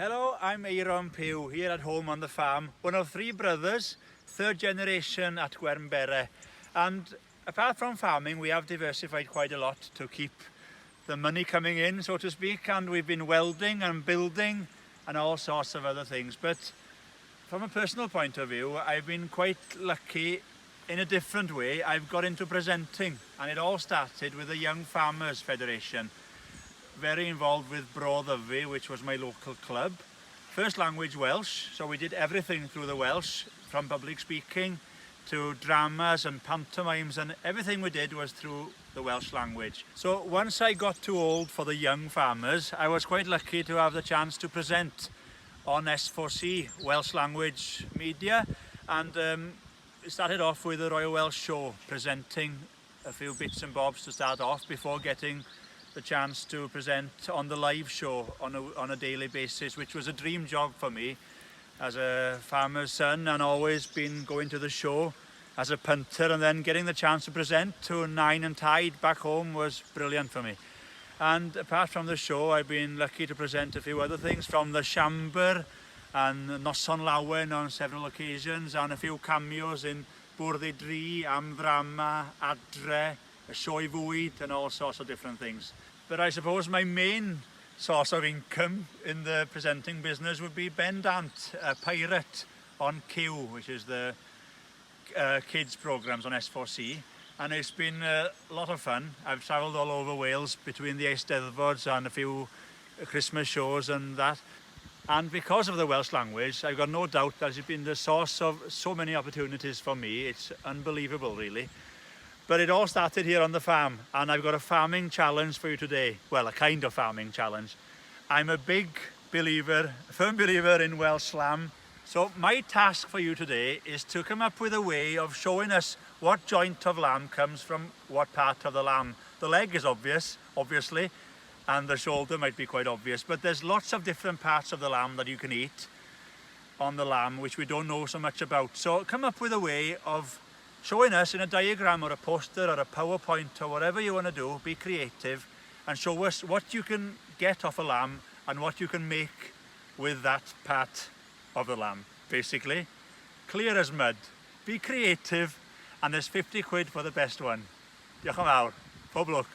Hello, I'm Aeron Pughe, here at home on the farm, one of three brothers, third generation at Gwernbere. And apart from farming, we have diversified quite a lot to keep the money coming in, so to speak, and we've been welding and building and all sorts of other things. But from a personal point of view, I've been quite lucky in a different way. I've got into presenting, and it all started with the Young Farmers Federation. Very involved with Pughe, which was my local club. First language Welsh, so we did everything through the Welsh, from public speaking to dramas and pantomimes, and everything we did was through the Welsh language. So once I got too old for the young farmers, I was quite lucky to have the chance to present on S4C, Welsh language media, and it started off with the Royal Welsh Show, presenting a few bits and bobs to start off before getting the chance to present on the live show on a daily basis, which was a dream job for me as a farmer's son, and always been going to the show as a punter, and then getting the chance to present to Nine and Tide back home was brilliant for me. And apart from the show, I've been lucky to present a few other things from the Siambr and Noson Lawen on several occasions, and a few cameos in Bwrdd Dri, Am Ddrama, Adre, a Sioe Fwyd, and all sorts of different things. But I suppose my main source of income in the presenting business would be Bendant, a pirate on Pughe, which is the kids programs on S4C, and it's been a lot of fun. I've travelled all over Wales between the Eisteddfods and a few Christmas shows and that. And because of the Welsh language, I've got no doubt that it's been the source of so many opportunities for me. It's unbelievable, really. But it all started here on the farm, and I've got a farming challenge for you today. Well, a kind of farming challenge. I'm a big believer, a firm believer in Welsh lamb. So my task for you today is to come up with a way of showing us what joint of lamb comes from what part of the lamb. The leg is obvious, obviously, and the shoulder might be quite obvious, but there's lots of different parts of the lamb that you can eat on the lamb, which we don't know so much about. So come up with a way of showing us in a diagram or a poster or a PowerPoint or whatever you want to do. Be creative and show us what you can get off a lamb and what you can make with that part of the lamb. Basically, clear as mud. Be creative, and there's 50 quid for the best one. Diolch yn fawr. Pob lwc.